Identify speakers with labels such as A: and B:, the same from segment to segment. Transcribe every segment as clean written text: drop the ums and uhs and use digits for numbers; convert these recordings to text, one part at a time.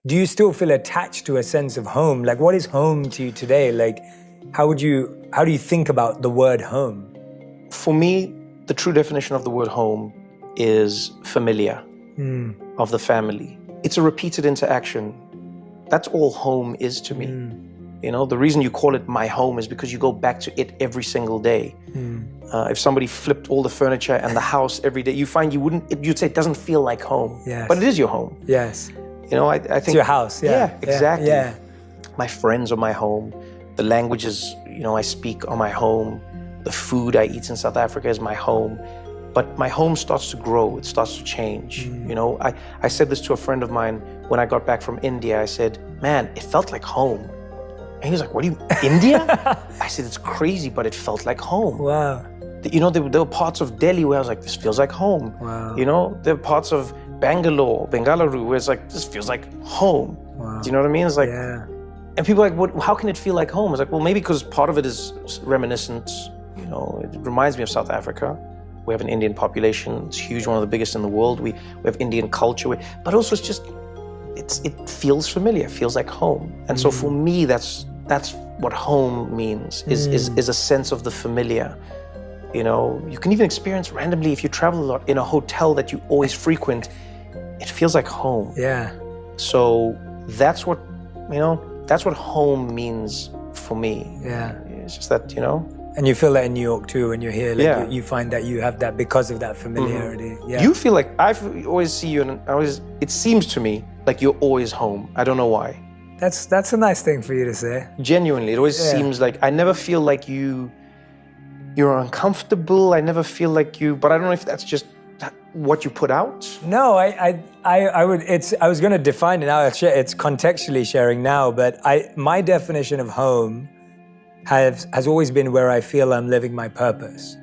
A: do you still feel attached to a sense of home? Like, what is home to you today? Like, how do you think about the word home?
B: For me, the true definition of the word home is familiar, of the family. It's a repeated interaction. That's all home is to me. You know, the reason you call it my home is because you go back to it every single day. If somebody flipped all the furniture and the house every day, you'd say it doesn't feel like home.
A: Yes.
B: But it is your home.
A: Yes.
B: You know, I think
A: It's your house.
B: Yeah, exactly.
A: Yeah.
B: My friends are my home. The languages, you know, I speak are my home. The food I eat in South Africa is my home. But my home starts to grow. It starts to change. You know, I said this to a friend of mine when I got back from India. I said, man, it felt like home. And he was like, what do you, India? I said, it's crazy, but it felt like home.
A: Wow.
B: You know, there were parts of Delhi where I was like, this feels like home.
A: Wow.
B: You know, there were parts of Bengaluru, where it's like, this feels like home.
A: Wow.
B: Do you know what I mean? It's like,
A: yeah.
B: And people are like, how can it feel like home? It's like, well, maybe because part of it is reminiscence. You know, it reminds me of South Africa. We have an Indian population. It's huge, one of the biggest in the world. We have Indian culture, but also it's just, it feels familiar. It feels like home. And so for me, that's what home means, is a sense of the familiar. You know, you can even experience randomly if you travel a lot in a hotel that you always frequent, it feels like home.
A: Yeah.
B: So that's what, you know, that's what home means for me.
A: Yeah.
B: It's just that, you know.
A: And you feel that in New York too when you're here. Like
B: Yeah.
A: you find that you have that because of that familiarity. Yeah.
B: You feel like, I always see you, and it seems to me like you're always home. I don't know why.
A: That's a nice thing for you to say.
B: Genuinely, it always seems like, I never feel like you're uncomfortable. I never feel like but I don't know if that's just what you put out.
A: No, I was going to define it now. It's contextually sharing now, but my definition of home has always been where I feel I'm living my purpose.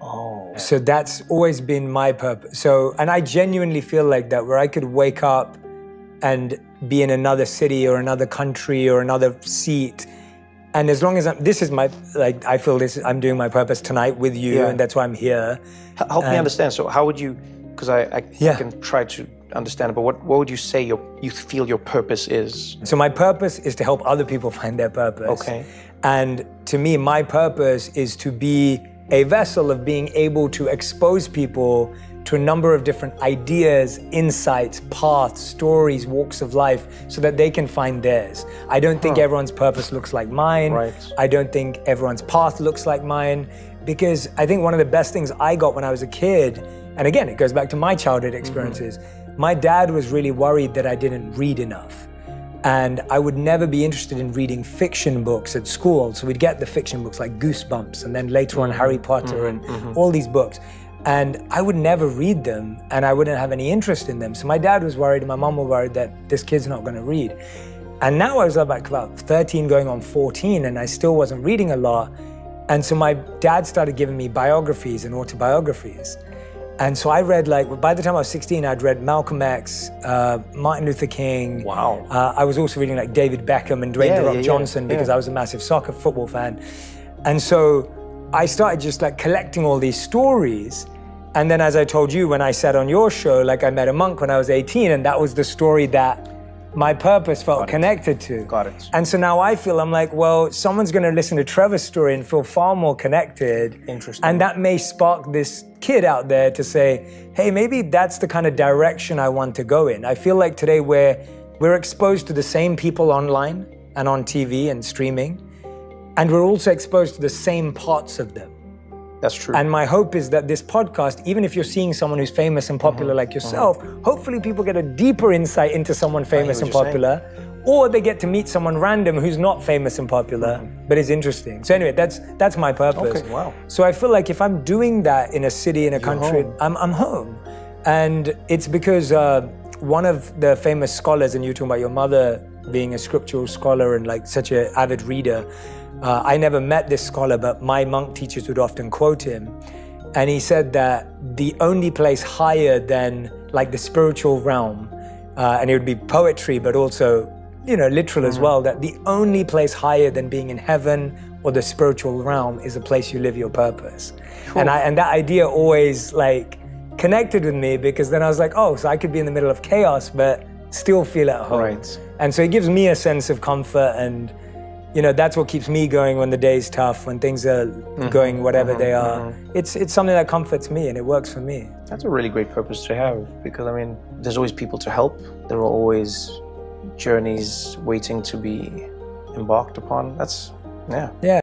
B: Oh.
A: So that's always been my purpose. So, and I genuinely feel like that, where I could wake up and be in another city or another country or another seat. And as long as I feel I'm doing my purpose tonight with you, and that's why I'm here.
B: Help me understand. So how would you, because I can try to understand it, but what would you say you feel your purpose is?
A: So my purpose is to help other people find their purpose.
B: Okay.
A: And to me, my purpose is to be a vessel of being able to expose people to a number of different ideas, insights, paths, stories, walks of life, so that they can find theirs. I don't think everyone's purpose looks like mine.
B: Right.
A: I don't think everyone's path looks like mine, because I think one of the best things I got when I was a kid, and again, it goes back to my childhood experiences, my dad was really worried that I didn't read enough. And I would never be interested in reading fiction books at school. So we'd get the fiction books like Goosebumps, and then later on Harry Potter and all these books. And I would never read them, and I wouldn't have any interest in them. So my dad was worried, and my mom was worried that this kid's not gonna read. And now I was like about 13 going on 14, and I still wasn't reading a lot. And so my dad started giving me biographies and autobiographies. And so I read, by the time I was 16, I'd read Malcolm X, Martin Luther King.
B: Wow.
A: I was also reading like David Beckham and Dwayne "The Rock" Johnson because I was a massive football fan. And so I started just like collecting all these stories. And then, as I told you, when I sat on your show, like I met a monk when I was 18, and that was the story that my purpose felt connected to.
B: Got it.
A: And so now I feel, I'm like, well, someone's gonna listen to Trevor's story and feel far more connected.
B: Interesting.
A: And that may spark this kid out there to say, hey, maybe that's the kind of direction I want to go in. I feel like today we're exposed to the same people online and on TV and streaming, and we're also exposed to the same parts of them.
B: That's true.
A: And my hope is that this podcast, even if you're seeing someone who's famous and popular like yourself, hopefully people get a deeper insight into someone famous and popular, or they get to meet someone random who's not famous and popular, but is interesting. So anyway, that's my purpose.
B: Okay, wow.
A: So I feel like if I'm doing that in a city, in a country, I'm home. And it's because one of the famous scholars, and you're talking about your mother being a scriptural scholar and like such an avid reader, I never met this scholar, but my monk teachers would often quote him. And he said that the only place higher than like the spiritual realm, and it would be poetry, but also, literal as well, that the only place higher than being in heaven or the spiritual realm is the place you live your purpose. Cool. And that idea always like connected with me, because then I was like, oh, so I could be in the middle of chaos, but still feel at home.
B: Right.
A: And so it gives me a sense of comfort, and that's what keeps me going when the day's tough, when things are going whatever they are. It's something that comforts me, and it works for me.
B: That's a really great purpose to have, because I mean, there's always people to help. There are always journeys waiting to be embarked upon. Yeah.